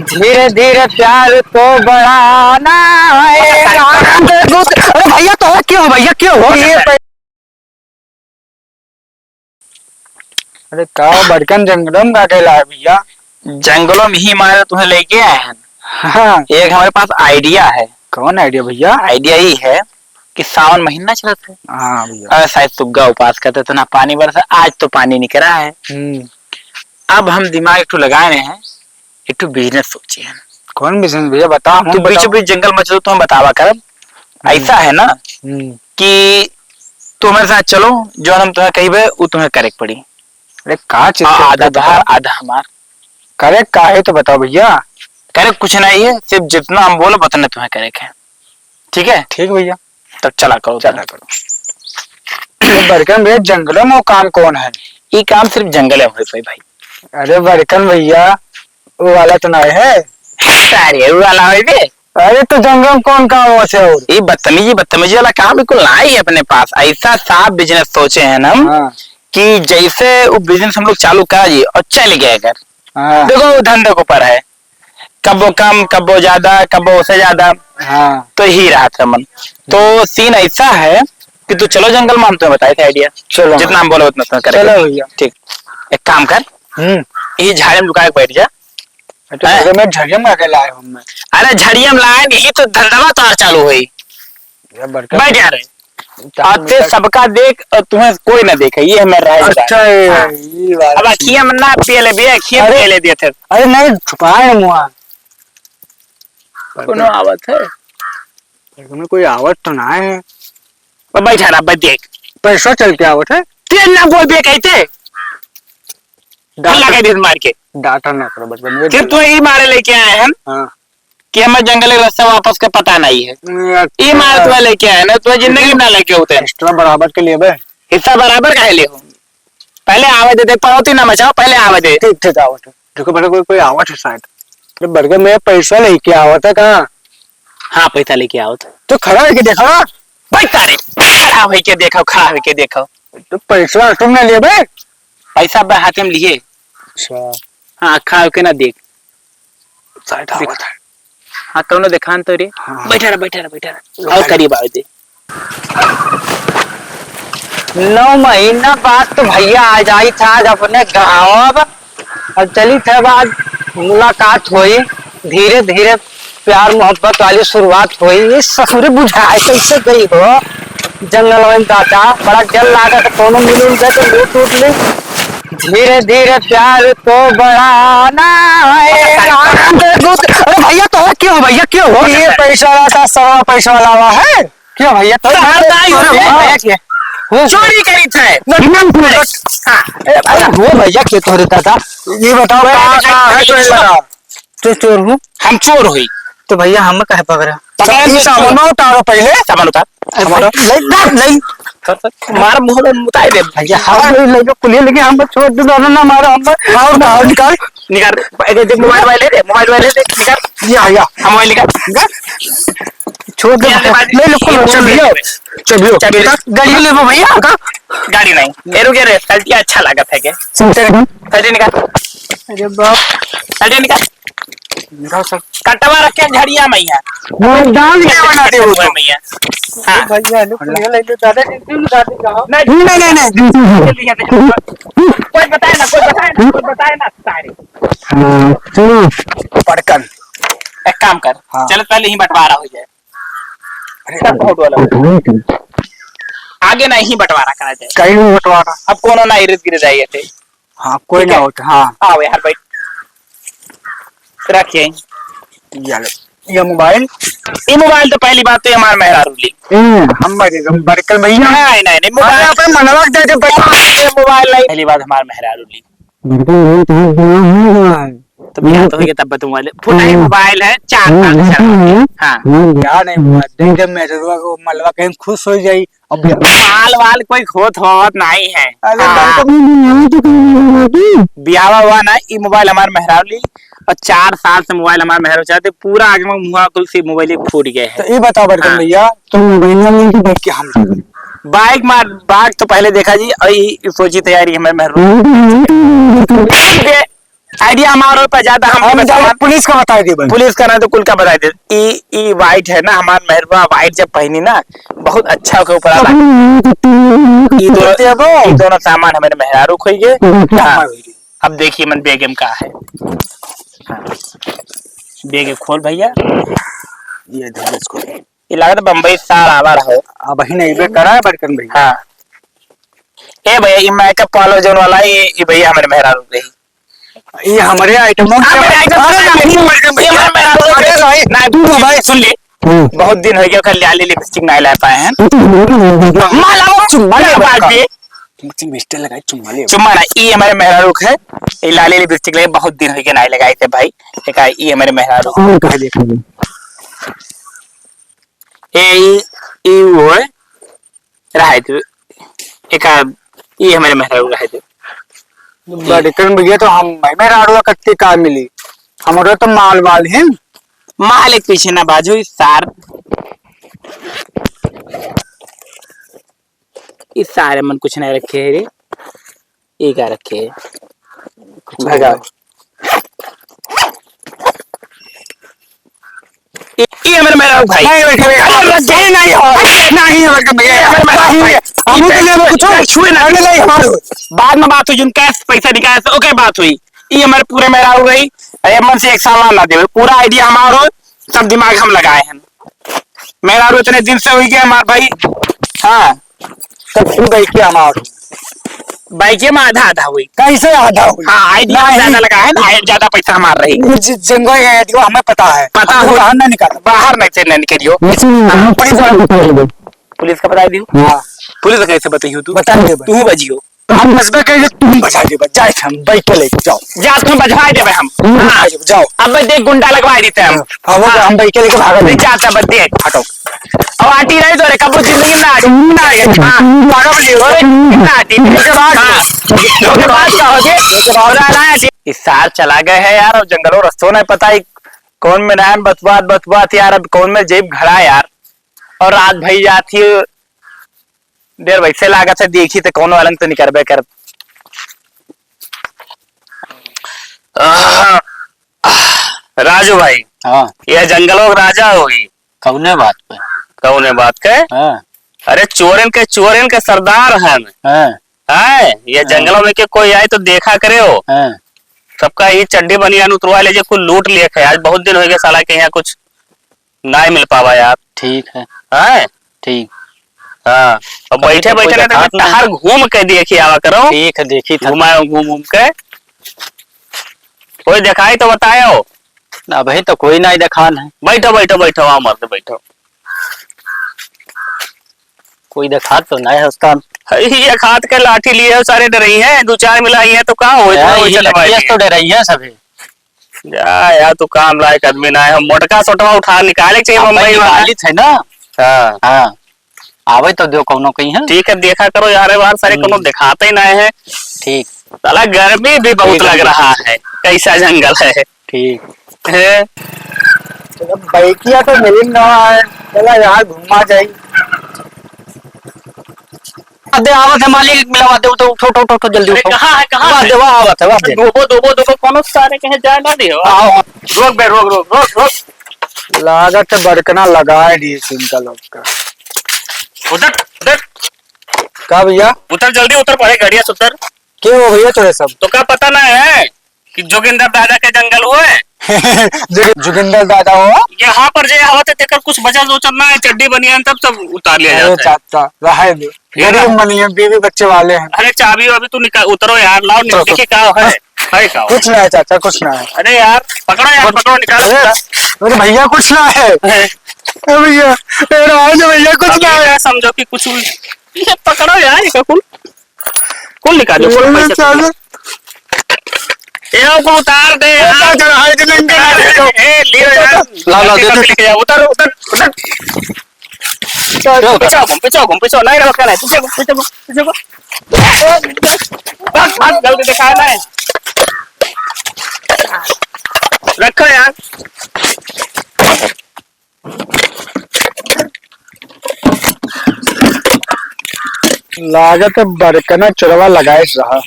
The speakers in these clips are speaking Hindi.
धीरे धीरे प्यार तो बढ़ाना है। अरे भैया तो क्यों भैया क्यों हो ये अरे का बड़कन जंगलों में अकेला है भैया। जंगलों में ही हमारे तुम्हें लेके आए हैं। हाँ एक हमारे पास आइडिया है। कौन आइडिया भैया? आइडिया ही है कि सावन महीना चला था। हाँ भैया शायद सुग्गा उपास करते थे ना पानी बरसा, आज तो पानी निकला है। अब हम दिमाग एक लगाए हैं, एक बिजनेस सोचे हैं। कौन बिजनेस भैया बताओ? तू बीचों बीच जंगल में चलो, तुम्हें बतावा कर। ऐसा है ना कि तुम हमारे साथ चलो, जो हम तुम्हें कही वो तुम्हें करेक्ट पड़ी। अरे का चीज आधा आधा हमार करेक्ट का है तो बताओ भैया। करेक्ट कुछ नहीं है, सिर्फ जितना हम बोलो उतना तुम्हें करेक्ट है। ठीक है ठीक भैया तब चला करो। बड़कन भैया जंगलों में काम कौन है? ये काम सिर्फ जंगल है भाई। अरे बड़कन भैया वो वाला तो नहीं है? अरे वो वाला है बे। अरे तो जंगल में कौन काम हो से? और ये बदतमीजी वाला काम बिल्कुल ना ही है अपने पास। ऐसा साफ बिजनेस सोचे हैं हम। हाँ। कि जैसे वो बिजनेस हम लोग चालू करा जी और चल गया अगर। हाँ। देखो धंधे के ऊपर है, कब वो कम कब वो ज्यादा कब वो उससे ज्यादा। हाँ। तो ही रहा था मन। तो सीन ऐसा है कि तू चलो जंगल में, हम तुम्हें बताए थे आइडिया। चलो जितना हम बोलो उतना तुम्हें करेंगे। चलो भैया ठीक, एक काम कर, ये झाड़ी में लुका के बैठ जा। तो मैं झड़िया में अकेला आया हूँ मैं। अरे झड़िया में लाया नहीं तो धंधा तो चालू हुई। बैठ जा रहे आते सबका देख और तुम्हें कोई ना देखे, ये हमें राय। अच्छा अब अखियां में ना पियले भी अखियां पियले दिए थे। अरे नहीं छुपाए मुआ कोनो आवत है में कोई आवत तो ना है। बैठा रहा देख पैसा चल के आवत है। तेल ना बोल बे कहते लगा दे मार के डाटा ना करो बचपन फिर तू ही मारे लेके आए हैं। हाँ। कि हमें जंगल के रास्ते वापस का पता नहीं है। ये मार तू लेके आए ना, तू जिंदगी में ना लेके होते एक्स्ट्रा बराबर के लिए बे हिस्सा बराबर का है ले हो। पहले आवे दे, पड़ोती ना मचाओ, पहले आवे दे। ठीक ठीक आवत है। देखो बेटा कोई आवत है शायद। अरे बर्गर में पैसा लेके आवत है कहाँ? हाँ पैसा लेके आओ तो खड़ा है कि देखो भाई तारे खड़ा होके देखो, खड़ा होके देखो। तो पैसा तुमने लिए बे? पैसा बे हाथ में लिए। अच्छा हाँ खड़ा होके ना देख शायद आवत है। हाँ कौनो दिखान तो रे। हाँ। बैठा रहा और करीब आवे दे। 9 महीना बाद तो भैया आ जाई था आज अपने गाँव। अब चली थे बाद मुलाकात हुई, धीरे धीरे प्यार मोहब्बत वाली शुरुआत हुई। ये ससुरी बुझाए कैसे गई हो जंगल में दादा, बड़ा जल लागा तो कोनो मिल जाए तो मुंह टूट ली। धीरे धीरे प्यार तो बढ़ाना है। अरे भैया तो क्यों भैया क्यों हो? ये पैसा वाला सवा पैसा वाला हुआ है क्यों भैया? तो चोरी करी थे। वो भैया क्यों तो रहता था? ये बताओ तो चोर हूँ हम चोर हुई तो भैया हम कहे पकड़ा? सामान उतारो पहले, सामान उतार। नहीं मार मुंह में मुताई दे भैया। हाँ पुलिस लेके हम छोड़ दो ना मारो हम। हाँ निकाल मोबाइल वाले दे, मोबाइल वाले दे निकाल। या हम मोबाइल निकाल छोड़ दे। ले लो चलिए गाड़ी ले लो भैया। गाड़ी नहीं ये रुके रे, सल्टी अच्छा लगा था के सल्टी निकाल। अरे बाप सल्टी निकाल सब कटवा रखे झड़िया मैया वो डाल के बनाते हो मैया। हाँ भैया ले लो दादा कोई बताए ना सारे पड़कन एक काम कर। हाँ। चलो पहले ही बंटवारा हो जाए। आगे नहीं ही बंटवारा करा जाए। कहीं भी बंटवारा अब कोनो ना इर्द गिर्द जाइए थे। हाँ कोई ना होता। हाँ आओ यार भाई रखिए ये मोबाइल तो पहली बात तो हमारे मेहरारू ली। हम बड़कन भैया नहीं मोबाइल मनवा मोबाइल नहीं। पहली बात हमारे मेहरारू ली तो बिना तो होगा तब तुम वाले फुटाई मोबाइल है 4 साल। हाँ क्या नहीं जब मेहरुआ को मलवा कहीं खुश हो जाई। अब माल वाल कोई खोत होत नहीं है। ब्याह हुआ ना ये मोबाइल हमारे मेहरारू ली और 4 साल से मोबाइल हमारे मेहरारू चाहते पूरा आगे मुँह कुल से मोबाइल फूट गए हैं। तो ये बताओ बड़कन भैया तुम मोबाइल बैठ के हम बाइक तो पहले देखा जी और सोची तैयारी हमें मेहरारू आइडिया हमारे ऊपर ज्यादा हम पुलिस का बता दी पुलिस का ना तो कुल का बता दे। ई वाइट है ना, हमार मेहरबा वाइट जब पहनी ना बहुत अच्छा के ऊपर आला। ई दोनों सामान हमारे मेहरारू खोई गए। हाँ, अब देखिए मन बेगम का है। हाँ। बेग खोल भैया, ये धर इसको। ये लागत बम्बई साल आवा रहो। अब ही नहीं बे करा है बड़कन भैया। हाँ ए भैया ये मेकअप पार्लर जोन वाला ये भैया हमारे मेहरारू रही। ये हमारे आइटमों भाई सुन ले, बहुत दिन हो गया लाली लिपस्टिक नहीं ला पाए हैं। मिस्टर लगाई चुम्मा ले। चुम्मा ना, ये हमारे मेहरारू है। ये लाली लिपस्टिक लगे बहुत दिन हो गया नहीं लगाए थे भाई। एक ये हमारे मेहरारू ये वो है रहा थे। एक ये हमारे मेहरारू रहे थे। बड़कन भैया तो हम मेहरारू कत्ती का मिली, हमारे तो माल वाल है। माल एक पीछे ना बाजू सार, इस सारे मन कुछ नहीं रखे है रे। ये क्या रखे है भगा। ये हमारे मेरा भाई नहीं बैठे नहीं नहीं छुए ना बाद में बात हुई जिन कैश पैसा निकाले ओके बात हुई। ये हमारे पूरे मेरा हो गई मन से एक सामान ना दे पूरा आइडिया हमारा सब दिमाग हम लगाए हैं। मेरा इतने दिन से हुई गया हमारे भाई। हाँ तब बाइक हमारा बाइक में आधा आधा हुई। कैसे आधा हुई? हाँ आइडिया ज्यादा लगा है ना, ज्यादा पैसा हमार रही। जंगल हमें पता है, पता हो बाहर ना निकाला, बाहर नहीं निकलियो। पुलिस का बता दी। पुलिस का कैसे बताइयो तू? बता दे तू बजियो हम बसबे कहे तुम बजा दे जाए हम बाइक पे लेके जाओ जा तुम बजवा देवे हम। हाँ, जाओ अब देख गुंडा लगवा देते हम। हम बाइक लेके भागा नहीं चाहता बस देख हटो और आटी रही तो रे कब जिंदगी ना आटी हां भागा बोलिए ना आटी के बाद क्या हो गया और ना आटी इस साल चला गए है यार और जंगलों रस्तों नहीं पता ही कौन में नाम बतवात यार। अब कौन में जेब घड़ा यार और रात भई जाती देर वैसे लागत है देखी तो कौन वालन तो नहीं करबे कर। राजू भाई हाँ यह जंगलों का राजा होगी। कौने बात पे? कौने बात के? हाँ अरे चोरन के सरदार हैं। हाँ ये जंगलों में के कोई आए तो देखा करे हो। हाँ सबका ये चड्डी बनियान उतरवा लीजिए कुछ लूट लिए है। आज बहुत दिन हो गए साला के यहाँ कुछ नहीं मिल पावा यार। ठीक है हाँ ठीक। हाँ और बैठे बैठे बाहर घूम के देखी आवा करो। ठीक है देखी घुमाओ घूम के कोई दिखाई तो बताओ। अभी तो कोई नहीं दिखान है। बैठो बैठो बैठो वहां मर्द बैठो। कोई दिखा तो नहीं है उसका। ये खाद के लाठी लिए सारे डरी हैं दो चार मिलाई है तो कहाँ हो तो डर रही है सभी यार तू काम लायक आदमी ना है। हम मोटका सोटवा उठा निकाले चाहिए मुंबई वाली थे ना। हाँ हाँ आवे तो दो कौनो कहीं है। ठीक है देखा करो यार बार सारे कोनो दिखाते ही नहीं है। ठीक साला गर्मी भी बहुत लग रहा है कैसा जंगल है। ठीक है बाइकिया तो मिल ना है चला यार घूमा जाए। दे आवत है मालिक मिलावा दे तो उठो उठो उठो जल्दी उठो। कहाँ है कहाँ दे आवत है दो कोनो सारे कहे जा ना दियो। रोक बे रोक रोक रोक रोक लागत बड़कना लगाए दी इनका लोग का। उधर उधर का भैया उतर जल्दी उतर पड़े गाड़िया उतर। क्यों हो भैया तेरे सब तो क्या पता ना है कि जोगिंदर दादा के जंगल हुए। जोगिंदर दादा हो यहाँ पर जो हवा तेकर कुछ बचा सोचना ना है चड्डी बनियान तब सब उतार लिया जाता है। चाचा रहे दे गरीब मनी है बीवी बच्चे वाले हैं। अरे चाबी अभी तू निकाल उतरो यार लाओ देखिए क्या है क्या कुछ ना है चाचा कुछ ना है। अरे यार पकड़ो निकाल। अरे भैया कुछ ना है भैया भैया कुछ ना है। समझो कि कुछ ये पकड़ो यार इसका कुल निकालो को उतार दे उतर उतर पिछो नहीं रखा है जल्दी दिखाना है रखो यार। लागत बड़कना चुरवा लगाए रहा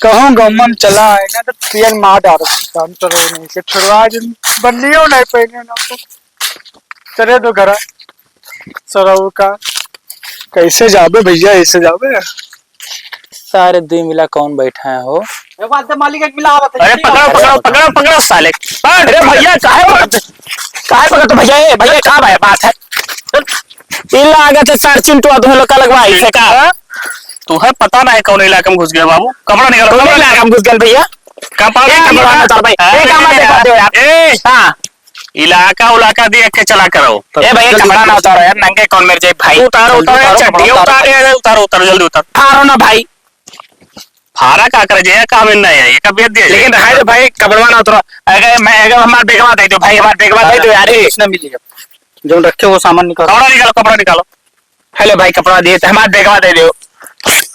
कहूँ गमन चला है ना तो पियन मार डाल इंसान तो नहीं के छुड़वा जिन बन्नियों नहीं पहने ना तो चले तो घर सरऊ का कैसे जाबे भैया ऐसे जाबे सारे दो मिला कौन बैठा है हो? मालिक एक मिला अरे पकड़ो पकड़ो पकड़ो पकड़ो साले। अरे भैया काहे पकड़ते भैया? ये भैया कहाँ भाई बात है? इला आगे से सार चिंटू दोनों लोग का लगवाई से का तू है पता नहीं कौन इलाके में घुस गया बाबू। कपड़ा निकालो कौन इलाके में घुस गया भैया? कपड़ा निकालो तो भाई एक काम देखा दो यार। ए हां इलाका देख के चला करो। ए भैया कपड़ा ना उतारो यार नंगे कौन मेरे जे भाई। उतारो उतारो चड्डी उतारो उतारो उतारो जल्दी उतारो। फारो ना भाई फारा का करे जे काम नहीं है ये का बेच दिया। लेकिन रहा है भाई कपड़वा ना उतारो। अगर हमार बेगवा दे दो भाई हमार बेगवा दे दो यार। कुछ ना मिलेगा जो रखे वो सामान निकालो कपड़ा निकालो। हेलो भाई कपड़ा दिए हमार बेगवा दे दो।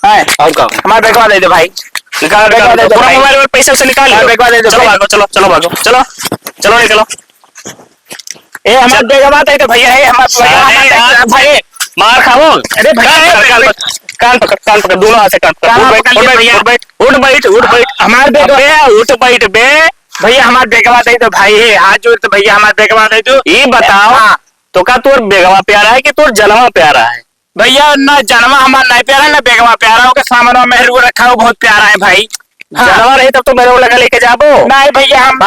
है और का हमार बेगवा दे दो भाई। निकालो बेगवा दे दो पूरा मोबाइल में पैसा से निकाल लो। बेगवा दे दो चलो भागो चलो चलो भागो चलो चलो निकलो। ए हमार बेगवा दे दो भैया। ए हमार भाई मार खाओ। अरे भैया कान पकड़ दोनों हाथ से कान पकड़। उठ बैठ हमार बेगवा उठ बैठ बे भैया हमार बेगवा दे दो भाई। हाथ जोड़ तो भैया हमार बेगवा दे दो। ये बताओ तो का तोर बेगवा प्यारा है कि तोर जलवा प्यारा है? भैया ना जन्मा हमारा नहीं प्यारा ना बेगवा प्यारा हो के सामान में मेहर रखा हो बहुत प्यारा है भाई। जलवा रही तब तो मेरे को लगा लेके जाबो। नहीं भैया हम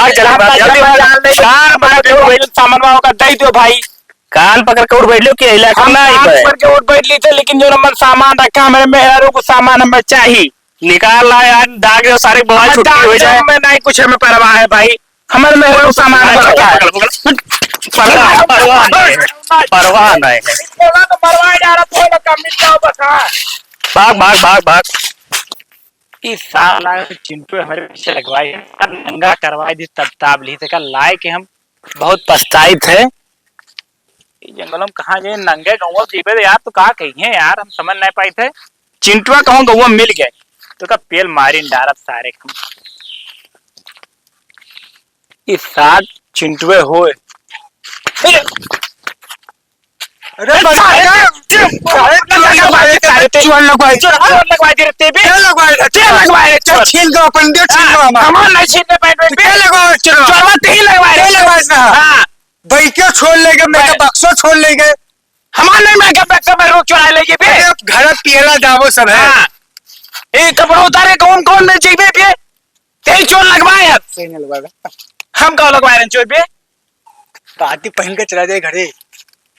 सामान का दे दो भाई। कान पकड़ के उठ बैठ लो कि इलाका पकड़ के उठ बैठ ली थे लेकिन जो नंबर सामान रखा हमारे मेहरों को सामान हमें चाहिए। निकाल ला यार दाग जो सारे बहुत छुट्टी हो जाए। मैं नहीं कुछ हमें परवाह है भाई हमारे मेहरों को सामान रखा है। परवाह नहीं भाग भाग भाग भाग। इस साला चिंटू हमारे पीछे लगवाई नंगा करवाई दी तब ताब ली थे लाए के हम बहुत पछताई थे। जंगलों में कहाँ गए नंगे गौवा जीवे यार तो कहा कही है यार हम समझ नहीं पाए थे। चिंटुआ कहूँ गौवा मिल गए तो का पेल मारी डारत सारे इस साथ चिंटुए होए। अरे छीन दो अपन दे छीन दो सामान नहीं छीनने भाई क्यों छोड़ लेगे मेरा बक्सो छोड़ लेगे हमारे नहीं मैं क्या बक्सा में रोक चुरा लेगी बे घर पियला दावो सब है। ए कपड़ा उतारे कौन कौन नहीं चाहिए बे तेल चोर लगवाए हम कहाँ लगवाए चोर बे? पाती पहन के चला जाए घरे।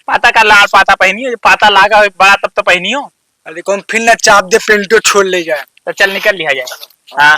पाता का लाल पाता पहनी हो पाता लागा बड़ा तब तो पहनी हो। अरे कौन फिर ना चाप दे पेंटो छोड़ ले जाए तो चल निकल लिया जाए। हाँ